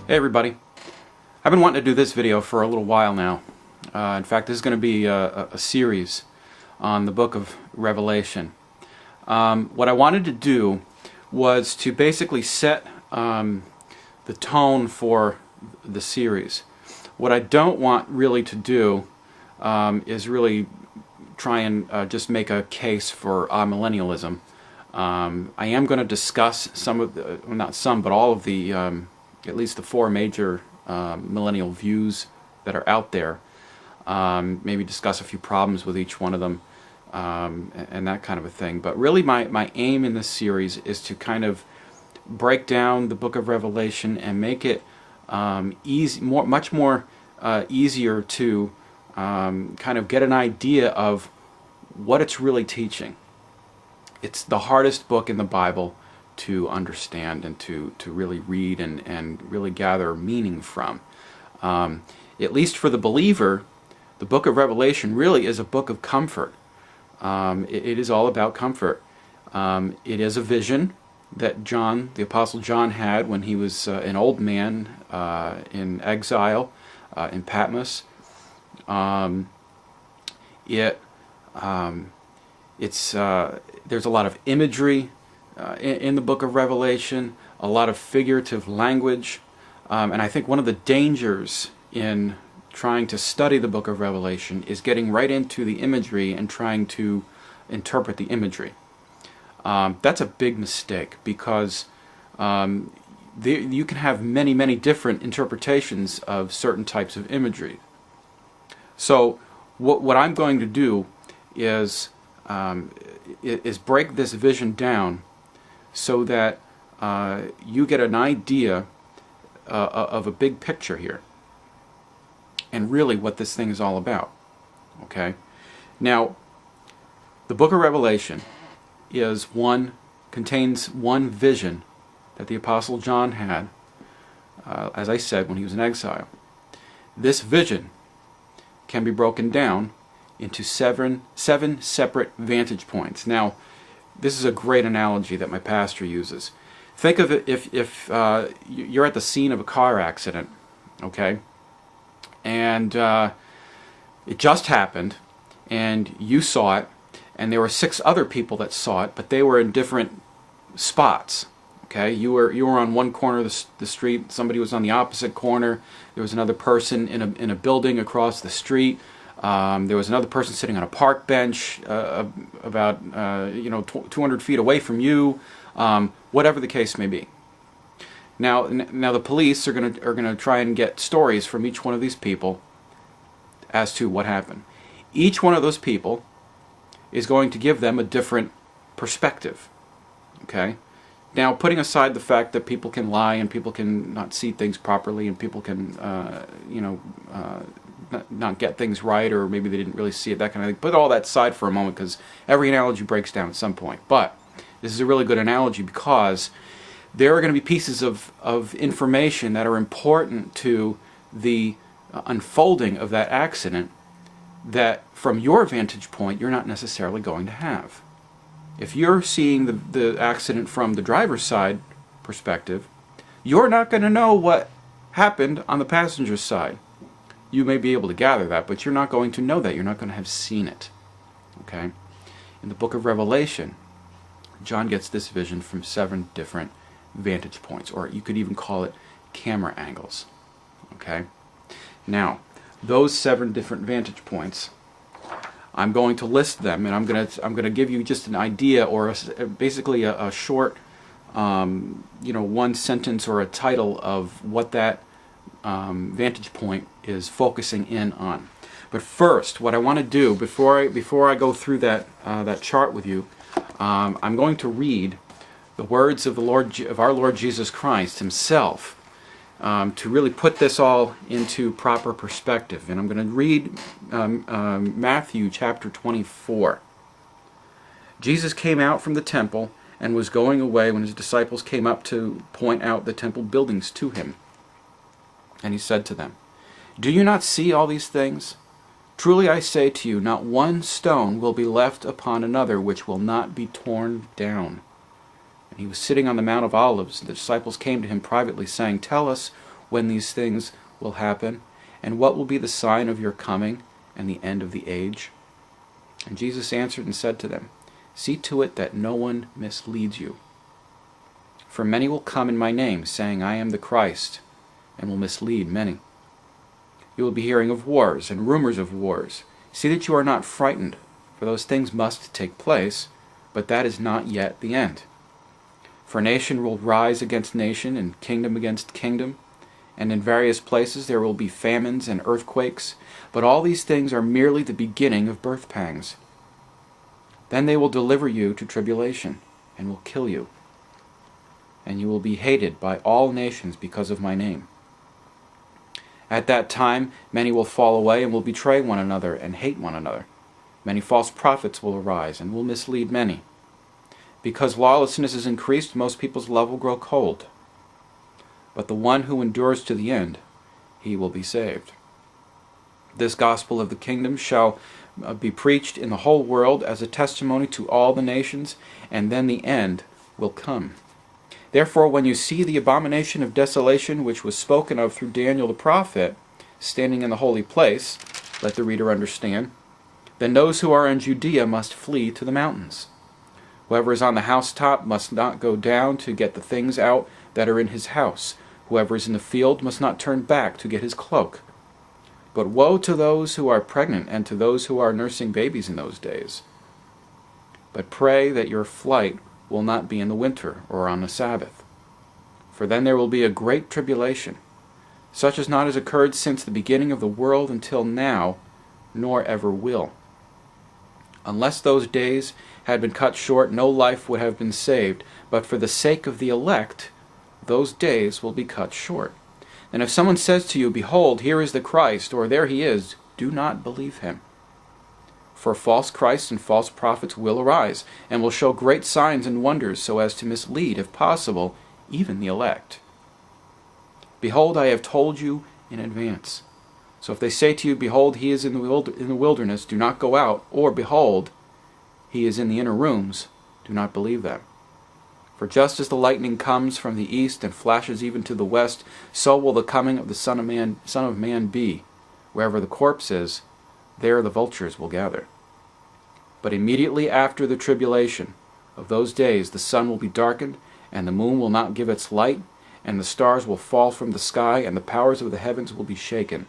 Hey everybody, I've been wanting to do this video for a little while now. In fact, this is going to be a series on the book of Revelation. What I wanted to do was to basically set the tone for the series. What I don't want really to do is really try and just make a case for amillennialism. I am going to discuss some of the, well, not some, but all of the at least the four major millennial views that are out there. Maybe discuss a few problems with each one of them, and that kind of a thing. But really my aim in this series is to kind of break down the book of Revelation and make it much more easier to kind of get an idea of what it's really teaching. It's the hardest book in the Bible to understand and to really read and really gather meaning from. At least for the believer, the book of Revelation really is a book of comfort. It is all about comfort. It is a vision that John, the Apostle John, had when he was an old man in exile in Patmos. There's a lot of imagery in the book of Revelation, a lot of figurative language, and I think one of the dangers in trying to study the book of Revelation is getting right into the imagery and trying to interpret the imagery. That's a big mistake, because you can have many different interpretations of certain types of imagery. So what I'm going to do is break this vision down so that you get an idea of a big picture here and really what this thing is all about. Okay? Now, the book of Revelation contains one vision that the Apostle John had, as I said, when he was in exile. This vision can be broken down into seven separate vantage points. Now, this is a great analogy that my pastor uses. Think of it if you're at the scene of a car accident, okay? And it just happened, and you saw it, and there were 6 other people that saw it, but they were in different spots. Okay, you were on one corner of the street. Somebody was on the opposite corner. There was another person in a building across the street. There was another person sitting on a park bench about 200 feet away from you. Whatever the case may be. Now the police are gonna try and get stories from each one of these people as to what happened. Each one of those people is going to give them a different perspective. Okay. Now, putting aside the fact that people can lie and people can not see things properly and people can, not get things right, or maybe they didn't really see it, that kind of thing. Put all that aside for a moment, because every analogy breaks down at some point. But this is a really good analogy, because there are going to be pieces of information that are important to the unfolding of that accident that, from your vantage point, you're not necessarily going to have. If you're seeing the accident from the driver's side perspective, you're not going to know what happened on the passenger's side. You may be able to gather that, but you're not going to know that. You're not going to have seen it. Okay? In the book of Revelation, John gets this vision from 7 different vantage points, or you could even call it camera angles. Okay? Now, those 7 different vantage points, I'm going to list them, and I'm going to give you just an idea, or basically a short, one sentence or a title of what that vantage point is focusing in on. But first, what I want to do before I go through that chart with you, I'm going to read the words of our Lord Jesus Christ Himself, to really put this all into proper perspective. And I'm going to read Matthew chapter 24. Jesus came out from the temple and was going away when His disciples came up to point out the temple buildings to Him. And He said to them, "Do you not see all these things? Truly I say to you, not one stone will be left upon another which will not be torn down." And He was sitting on the Mount of Olives. The disciples came to Him privately, saying, "Tell us, when these things will happen? And what will be the sign of your coming and the end of the age?" And Jesus answered and said to them, "See to it that no one misleads you. For many will come in my name, saying, 'I am the Christ,' and will mislead many. You will be hearing of wars and rumors of wars. See that you are not frightened, for those things must take place, but that is not yet the end. For nation will rise against nation, and kingdom against kingdom, and in various places there will be famines and earthquakes, but all these things are merely the beginning of birth pangs. Then they will deliver you to tribulation, and will kill you, and you will be hated by all nations because of my name. At that time many will fall away and will betray one another and hate one another. Many false prophets will arise and will mislead many. Because lawlessness is increased, most people's love will grow cold. But the one who endures to the end, he will be saved. This gospel of the kingdom shall be preached in the whole world as a testimony to all the nations, and then the end will come. Therefore, when you see the abomination of desolation which was spoken of through Daniel the prophet, standing in the holy place, let the reader understand, then those who are in Judea must flee to the mountains. Whoever is on the housetop must not go down to get the things out that are in his house. Whoever is in the field must not turn back to get his cloak. But woe to those who are pregnant and to those who are nursing babies in those days. But pray that your flight will not be in the winter or on the Sabbath. For then there will be a great tribulation, such as not has occurred since the beginning of the world until now, nor ever will. Unless those days had been cut short, no life would have been saved, but for the sake of the elect, those days will be cut short. And if someone says to you, 'Behold, here is the Christ,' or 'There he is,' do not believe him. For false Christs and false prophets will arise, and will show great signs and wonders, so as to mislead, if possible, even the elect. Behold, I have told you in advance. So if they say to you, 'Behold, he is in the wilderness,' do not go out, or 'Behold, he is in the inner rooms,' do not believe them. For just as the lightning comes from the east and flashes even to the west, so will the coming of the Son of Man be. Wherever the corpse is, there the vultures will gather. But immediately after the tribulation of those days, the sun will be darkened, and the moon will not give its light, and the stars will fall from the sky, and the powers of the heavens will be shaken.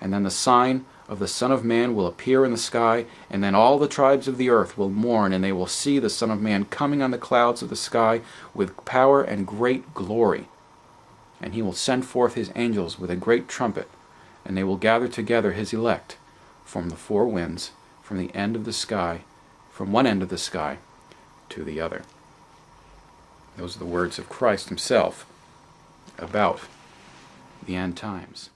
And then the sign of the Son of Man will appear in the sky, and then all the tribes of the earth will mourn, and they will see the Son of Man coming on the clouds of the sky with power and great glory. And he will send forth his angels with a great trumpet, and they will gather together his elect from the four winds, from the end of the sky, from one end of the sky to the other." Those are the words of Christ himself about the end times.